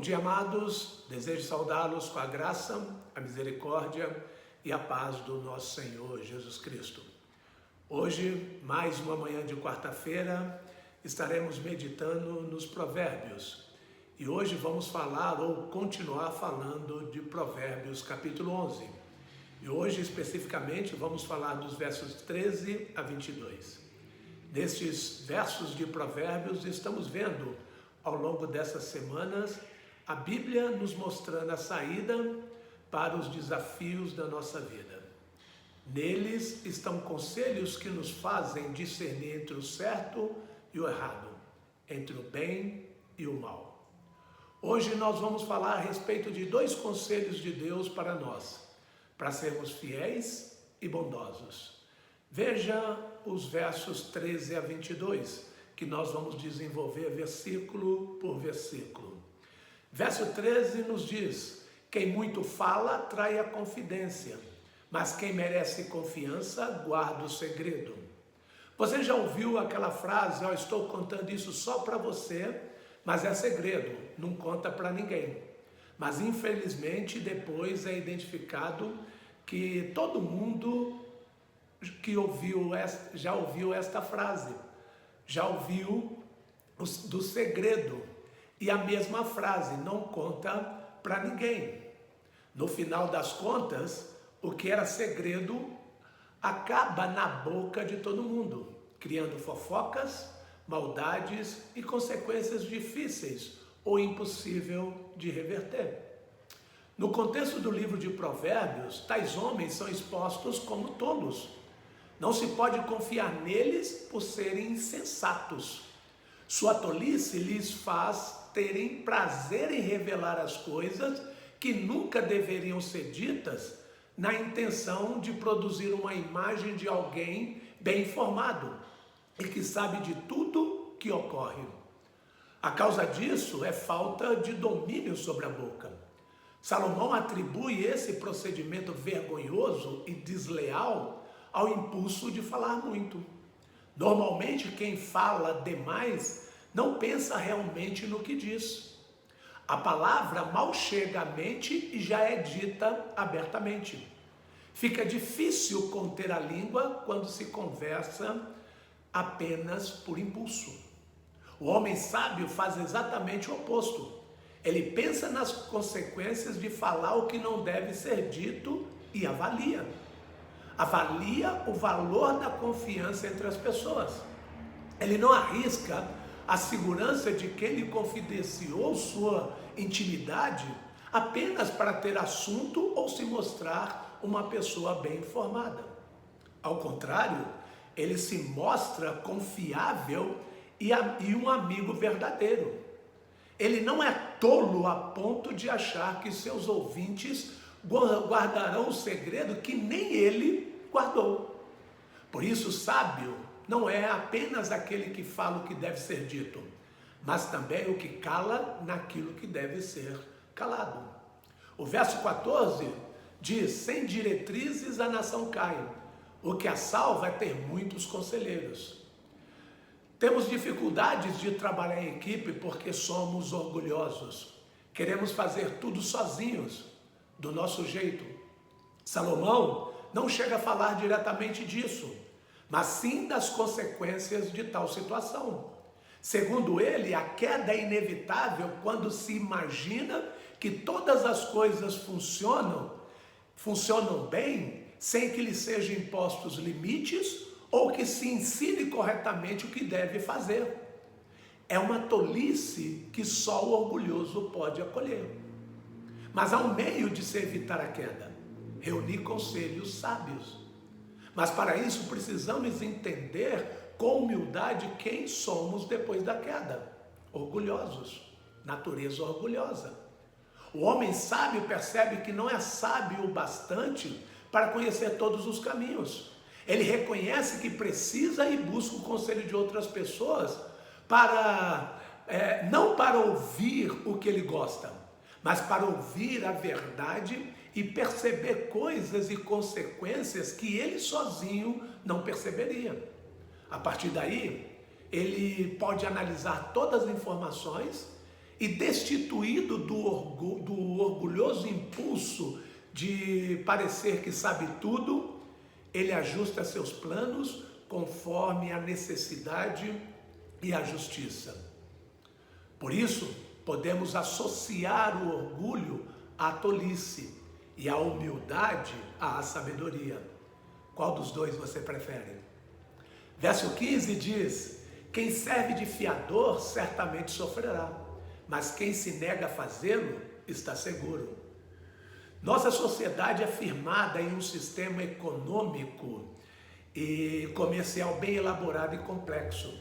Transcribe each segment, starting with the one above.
dia, amados. Desejo saudá-los com a graça, a misericórdia e a paz do nosso Senhor Jesus Cristo. Hoje, mais uma manhã de quarta-feira, estaremos meditando nos Provérbios. E hoje vamos falar ou continuar falando de Provérbios capítulo 11. E hoje, especificamente, vamos falar dos versos 13 a 22. Nestes versos de Provérbios, estamos vendo, ao longo dessas semanas, a Bíblia nos mostrando a saída para os desafios da nossa vida. Neles estão conselhos que nos fazem discernir entre o certo e o errado, entre o bem e o mal. Hoje nós vamos falar a respeito de dois conselhos de Deus para nós, para sermos fiéis e bondosos. Veja os versos 13 a 22, que nós vamos desenvolver versículo por versículo. Verso 13 nos diz: quem muito fala trai a confidência, mas quem merece confiança guarda o segredo. Você já ouviu aquela frase: eu estou contando isso só para você, mas é segredo, não conta para ninguém. Mas infelizmente depois é identificado que todo mundo que já ouviu esta frase, já ouviu do segredo, e a mesma frase, não conta para ninguém. No final das contas, o que era segredo acaba na boca de todo mundo, criando fofocas, maldades e consequências difíceis ou impossível de reverter. No contexto do livro de Provérbios, tais homens são expostos como tolos. Não se pode confiar neles por serem insensatos. Sua tolice lhes faz terem prazer em revelar as coisas que nunca deveriam ser ditas, na intenção de produzir uma imagem de alguém bem informado e que sabe de tudo que ocorre. A causa disso é falta de domínio sobre a boca. Salomão atribui esse procedimento vergonhoso e desleal ao impulso de falar muito. Normalmente, quem fala demais não pensa realmente no que diz. A palavra mal chega à mente e já é dita abertamente. Fica difícil conter a língua quando se conversa apenas por impulso. O homem sábio faz exatamente o oposto. Ele pensa nas consequências de falar o que não deve ser dito e avalia o valor da confiança entre as pessoas. Ele não arrisca a segurança de quem lhe confidenciou sua intimidade apenas para ter assunto ou se mostrar uma pessoa bem informada. Ao contrário, ele se mostra confiável e um amigo verdadeiro. Ele não é tolo a ponto de achar que seus ouvintes guardarão o segredo que nem ele guardou. Por isso, sábio não é apenas aquele que fala o que deve ser dito, mas também o que cala naquilo que deve ser calado. O verso 14 diz: sem diretrizes a nação cai, o que a salva é ter muitos conselheiros. Temos dificuldades de trabalhar em equipe porque somos orgulhosos. Queremos fazer tudo sozinhos, do nosso jeito. Salomão não chega a falar diretamente disso, mas sim das consequências de tal situação. Segundo ele, a queda é inevitável quando se imagina que todas as coisas funcionam bem, sem que lhes sejam impostos limites ou que se ensine corretamente o que deve fazer. É uma tolice que só o orgulhoso pode acolher. Mas há um meio de se evitar a queda: reunir conselhos sábios. Mas para isso precisamos entender com humildade quem somos depois da queda. Orgulhosos, natureza orgulhosa. O homem sábio percebe que não é sábio o bastante para conhecer todos os caminhos. Ele reconhece que precisa e busca o conselho de outras pessoas não para ouvir o que ele gosta, mas para ouvir a verdade e perceber coisas e consequências que ele sozinho não perceberia. A partir daí, ele pode analisar todas as informações e destituído do orgulhoso impulso de parecer que sabe tudo, ele ajusta seus planos conforme a necessidade e a justiça. Por isso, podemos associar o orgulho à tolice e a humildade à sabedoria. Qual dos dois você prefere? Verso 15 diz: quem serve de fiador certamente sofrerá, mas quem se nega a fazê-lo está seguro. Nossa sociedade é firmada em um sistema econômico e comercial bem elaborado e complexo,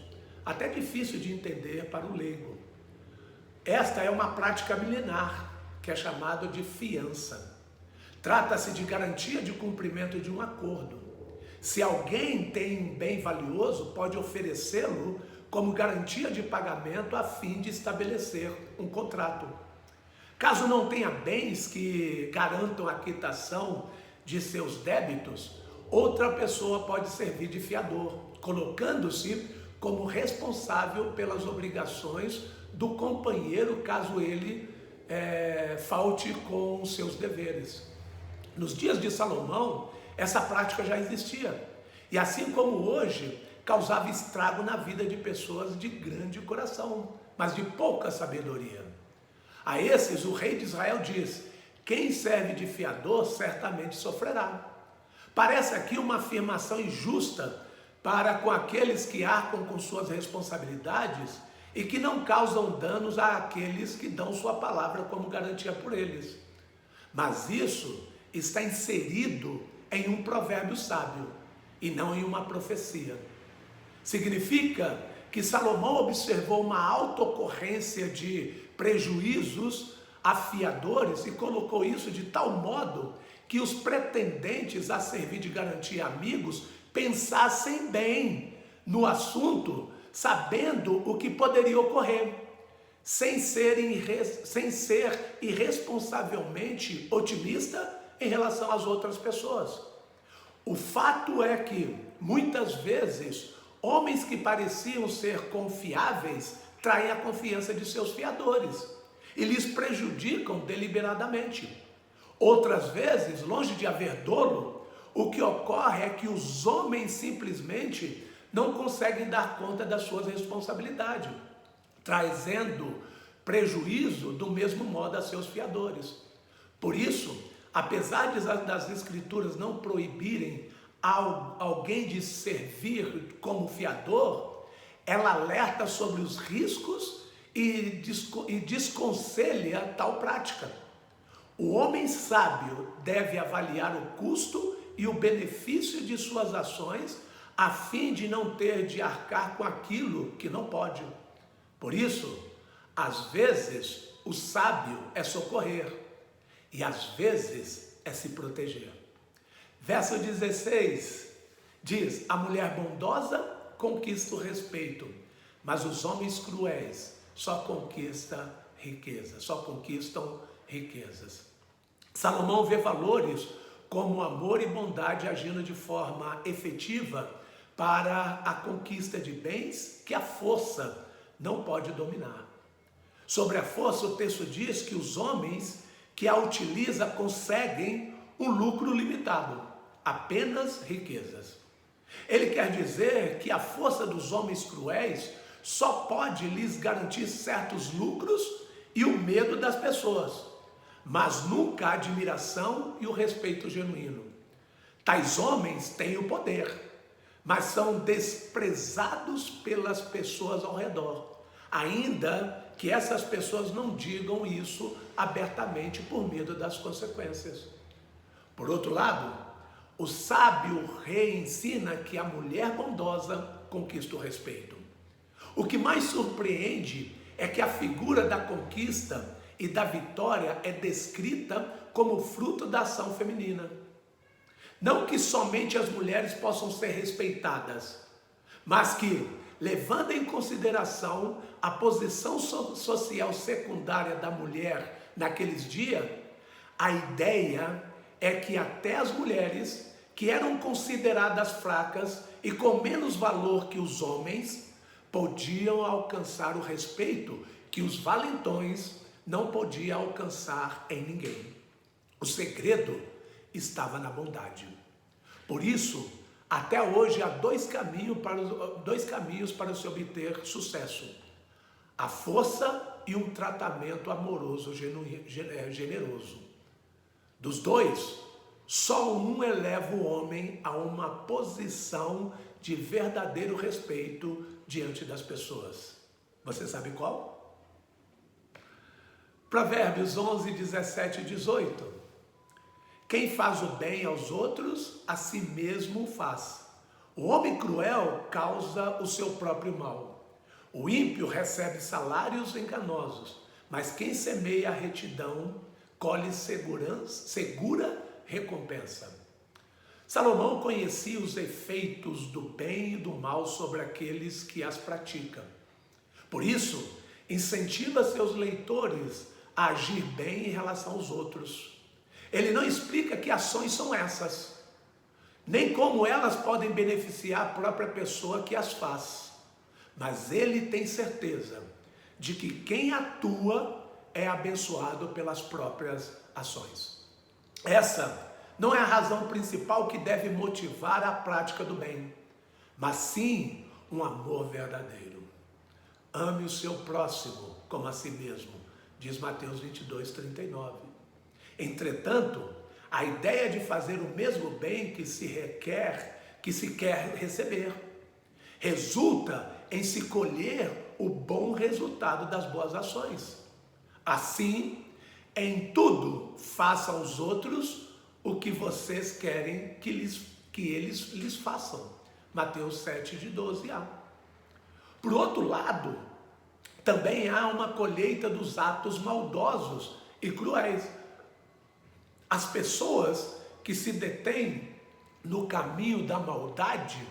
até difícil de entender para o leigo. Esta é uma prática milenar, que é chamada de fiança. Trata-se de garantia de cumprimento de um acordo. Se alguém tem um bem valioso, pode oferecê-lo como garantia de pagamento a fim de estabelecer um contrato. Caso não tenha bens que garantam a quitação de seus débitos, outra pessoa pode servir de fiador, colocando-se como responsável pelas obrigações do companheiro caso ele falte com os seus deveres. Nos dias de Salomão, essa prática já existia. E assim como hoje, causava estrago na vida de pessoas de grande coração, mas de pouca sabedoria. A esses, o rei de Israel diz: quem serve de fiador certamente sofrerá. Parece aqui uma afirmação injusta para com aqueles que arcam com suas responsabilidades e que não causam danos àqueles que dão sua palavra como garantia por eles. Mas isso está inserido em um provérbio sábio e não em uma profecia. Significa que Salomão observou uma alta ocorrência de prejuízos a fiadores e colocou isso de tal modo que os pretendentes a servir de garantia a amigos pensassem bem no assunto, sabendo o que poderia ocorrer, sem ser irresponsavelmente otimista em relação às outras pessoas. O fato é que, muitas vezes, homens que pareciam ser confiáveis traem a confiança de seus fiadores e lhes prejudicam deliberadamente. Outras vezes, longe de haver dolo, o que ocorre é que os homens simplesmente não conseguem dar conta das suas responsabilidades, trazendo prejuízo do mesmo modo a seus fiadores. Por isso, apesar das escrituras não proibirem alguém de servir como fiador, ela alerta sobre os riscos e desconselha tal prática. O homem sábio deve avaliar o custo e o benefício de suas ações a fim de não ter de arcar com aquilo que não pode. Por isso, às vezes, o sábio é socorrer e às vezes é se proteger. Verso 16 diz: a mulher bondosa conquista o respeito, mas os homens cruéis só conquistam riquezas. Salomão vê valores como amor e bondade agindo de forma efetiva para a conquista de bens que a força não pode dominar. Sobre a força, o texto diz que os homens que a utilizam conseguem um lucro limitado, apenas riquezas. Ele quer dizer que a força dos homens cruéis só pode lhes garantir certos lucros e o medo das pessoas, mas nunca a admiração e o respeito genuíno. Tais homens têm o poder, mas são desprezados pelas pessoas ao redor, ainda que essas pessoas não digam isso abertamente por medo das consequências. Por outro lado, o sábio rei ensina que a mulher bondosa conquista o respeito. O que mais surpreende é que a figura da conquista e da vitória é descrita como fruto da ação feminina. Não que somente as mulheres possam ser respeitadas, mas que, levando em consideração a posição social secundária da mulher naqueles dias, a ideia é que até as mulheres, que eram consideradas fracas e com menos valor que os homens, podiam alcançar o respeito que os valentões não podiam alcançar em ninguém. O segredo estava na bondade. Por isso, até hoje há dois caminhos para se obter sucesso: a força e um tratamento amoroso, generoso. Dos dois, só um eleva o homem a uma posição de verdadeiro respeito diante das pessoas. Você sabe qual? Provérbios 11, 17 e 18. Quem faz o bem aos outros, a si mesmo o faz. O homem cruel causa o seu próprio mal. O ímpio recebe salários enganosos, mas quem semeia a retidão colhe segura recompensa. Salomão conhecia os efeitos do bem e do mal sobre aqueles que as praticam. Por isso, incentiva seus leitores a agir bem em relação aos outros. Ele não explica que ações são essas, nem como elas podem beneficiar a própria pessoa que as faz. Mas ele tem certeza de que quem atua é abençoado pelas próprias ações. Essa não é a razão principal que deve motivar a prática do bem, mas sim um amor verdadeiro. Ame o seu próximo como a si mesmo, diz Mateus 22, 39. Entretanto, a ideia de fazer o mesmo bem que se quer receber, resulta em se colher o bom resultado das boas ações. Assim, em tudo, faça aos outros o que vocês querem que eles lhes façam. Mateus 7, de 12a. Por outro lado, também há uma colheita dos atos maldosos e cruéis. As pessoas que se detêm no caminho da maldade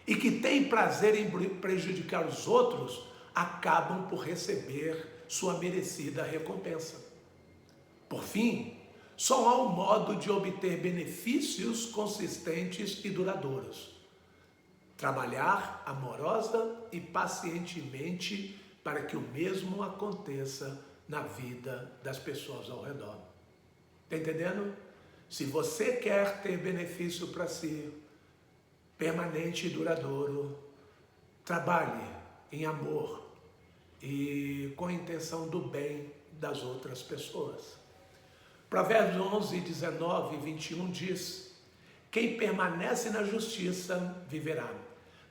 e que têm prazer em prejudicar os outros, acabam por receber sua merecida recompensa. Por fim, só há um modo de obter benefícios consistentes e duradouros: trabalhar amorosa e pacientemente para que o mesmo aconteça na vida das pessoas ao redor. Está entendendo? Se você quer ter benefício para si, permanente e duradouro, trabalhe em amor e com a intenção do bem das outras pessoas. Provérbios 11, 19 e 21 diz: quem permanece na justiça viverá,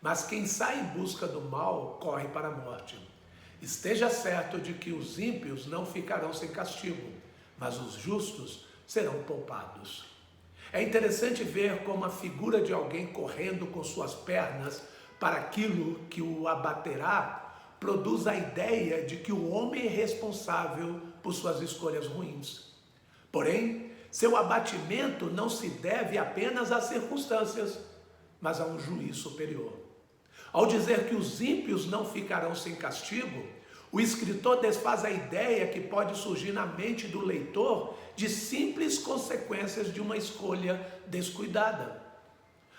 mas quem sai em busca do mal corre para a morte. Esteja certo de que os ímpios não ficarão sem castigo, mas os justos serão poupados. É interessante ver como a figura de alguém correndo com suas pernas para aquilo que o abaterá produz a ideia de que o homem é responsável por suas escolhas ruins. Porém, seu abatimento não se deve apenas às circunstâncias, mas a um juiz superior. Ao dizer que os ímpios não ficarão sem castigo, o escritor desfaz a ideia que pode surgir na mente do leitor de simples consequências de uma escolha descuidada.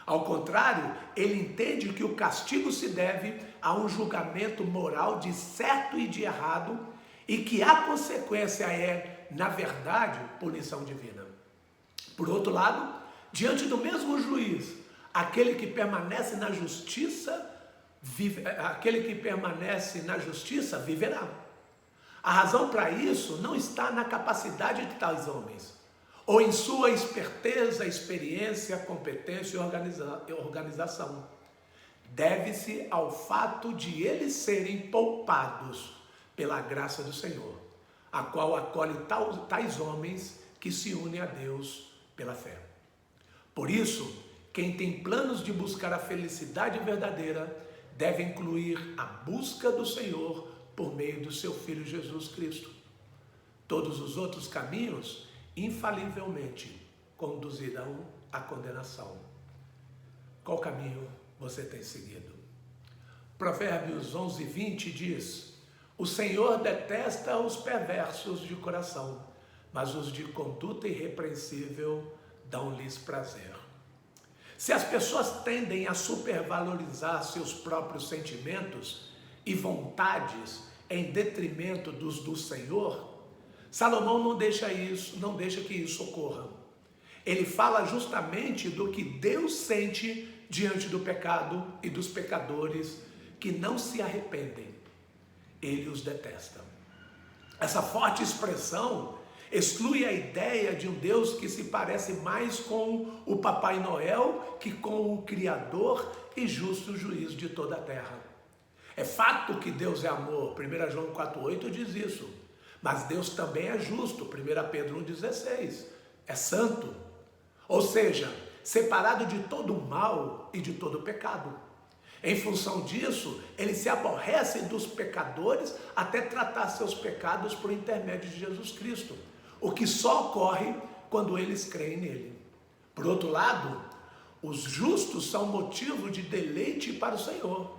Ao contrário, ele entende que o castigo se deve a um julgamento moral de certo e de errado e que a consequência é, na verdade, punição divina. Por outro lado, diante do mesmo juiz, aquele que permanece na justiça viverá. A razão para isso não está na capacidade de tais homens, ou em sua esperteza, experiência, competência e organização. Deve-se ao fato de eles serem poupados pela graça do Senhor, a qual acolhe tais homens que se unem a Deus pela fé. Por isso, quem tem planos de buscar a felicidade verdadeira deve incluir a busca do Senhor por meio do seu Filho Jesus Cristo. Todos os outros caminhos, infalivelmente, conduzirão à condenação. Qual caminho você tem seguido? Provérbios 11, 20 diz: o Senhor detesta os perversos de coração, mas os de conduta irrepreensível dão-lhes prazer. Se as pessoas tendem a supervalorizar seus próprios sentimentos e vontades em detrimento dos do Senhor, Salomão não deixa que isso ocorra. Ele fala justamente do que Deus sente diante do pecado e dos pecadores que não se arrependem. Ele os detesta. Essa forte expressão exclui a ideia de um Deus que se parece mais com o Papai Noel que com o Criador e justo juiz de toda a terra. É fato que Deus é amor, 1 João 4,8 diz isso, mas Deus também é justo, 1 Pedro 1,16, é santo, ou seja, separado de todo o mal e de todo o pecado. Em função disso, ele se aborrece dos pecadores até tratar seus pecados por intermédio de Jesus Cristo, o que só ocorre quando eles creem nele. Por outro lado, os justos são motivo de deleite para o Senhor.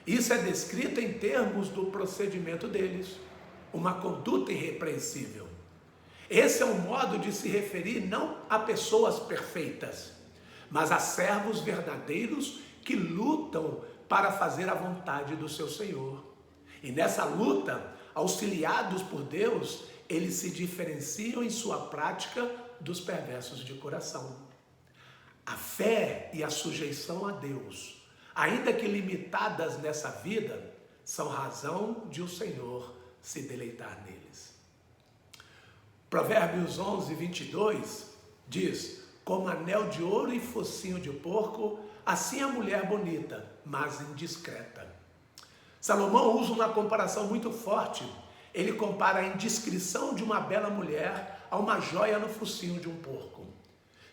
Isso é descrito em termos do procedimento deles, uma conduta irrepreensível. Esse é um modo de se referir não a pessoas perfeitas, mas a servos verdadeiros que lutam para fazer a vontade do seu Senhor. E nessa luta, auxiliados por Deus, eles se diferenciam em sua prática dos perversos de coração. A fé e a sujeição a Deus, ainda que limitadas nessa vida, são razão de o Senhor se deleitar neles. Provérbios 11, 22 diz: como anel de ouro e focinho de porco, assim a mulher bonita, mas indiscreta. Salomão usa uma comparação muito forte. Ele compara a indiscrição de uma bela mulher a uma joia no focinho de um porco.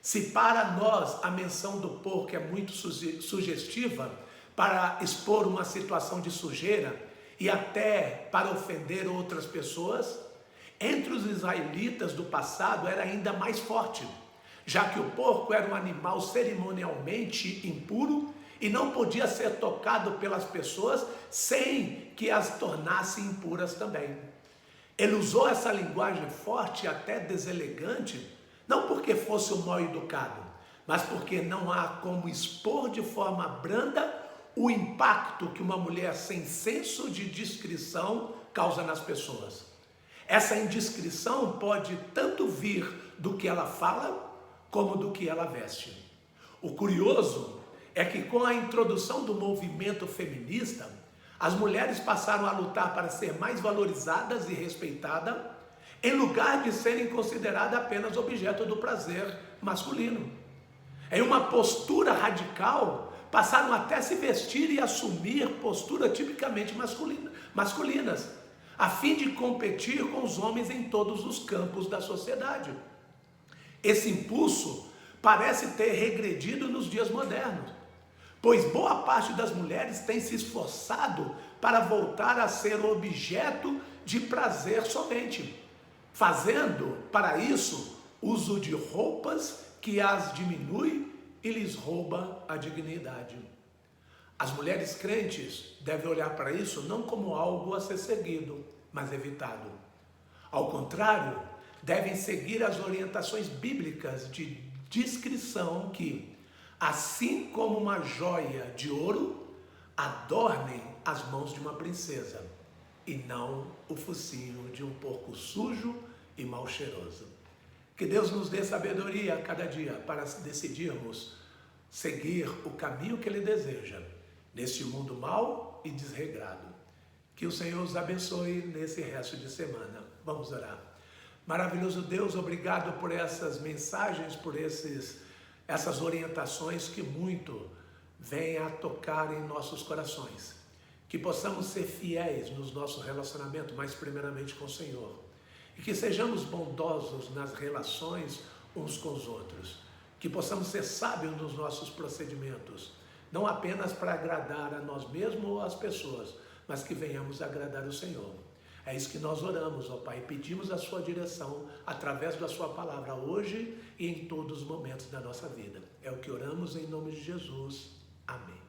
Se para nós a menção do porco é muito sugestiva para expor uma situação de sujeira e até para ofender outras pessoas, entre os israelitas do passado era ainda mais forte, já que o porco era um animal cerimonialmente impuro e não podia ser tocado pelas pessoas sem que as tornasse impuras também. Ele usou essa linguagem forte e até deselegante, não porque fosse um mal educado, mas porque não há como expor de forma branda o impacto que uma mulher sem senso de discrição causa nas pessoas. Essa indiscrição pode tanto vir do que ela fala, como do que ela veste. O curioso é que com a introdução do movimento feminista, as mulheres passaram a lutar para ser mais valorizadas e respeitadas, em lugar de serem consideradas apenas objeto do prazer masculino. Em uma postura radical, passaram até a se vestir e assumir posturas tipicamente masculinas, a fim de competir com os homens em todos os campos da sociedade. Esse impulso parece ter regredido nos dias modernos, pois boa parte das mulheres tem se esforçado para voltar a ser objeto de prazer somente, fazendo para isso uso de roupas que as diminui e lhes rouba a dignidade. As mulheres crentes devem olhar para isso não como algo a ser seguido, mas evitado. Ao contrário, devem seguir as orientações bíblicas de discrição que, assim como uma joia de ouro, adornem as mãos de uma princesa e não o focinho de um porco sujo e mal cheiroso. Que Deus nos dê sabedoria a cada dia para decidirmos seguir o caminho que Ele deseja neste mundo mau e desregrado. Que o Senhor os abençoe nesse resto de semana. Vamos orar. Maravilhoso Deus, obrigado por essas mensagens, por essas orientações que muito vêm a tocar em nossos corações. Que possamos ser fiéis nos nossos relacionamentos, mas primeiramente com o Senhor. E que sejamos bondosos nas relações uns com os outros. Que possamos ser sábios nos nossos procedimentos, não apenas para agradar a nós mesmos ou às pessoas, mas que venhamos agradar o Senhor. É isso que nós oramos, ó Pai, pedimos a sua direção através da sua palavra hoje e em todos os momentos da nossa vida. É o que oramos em nome de Jesus. Amém.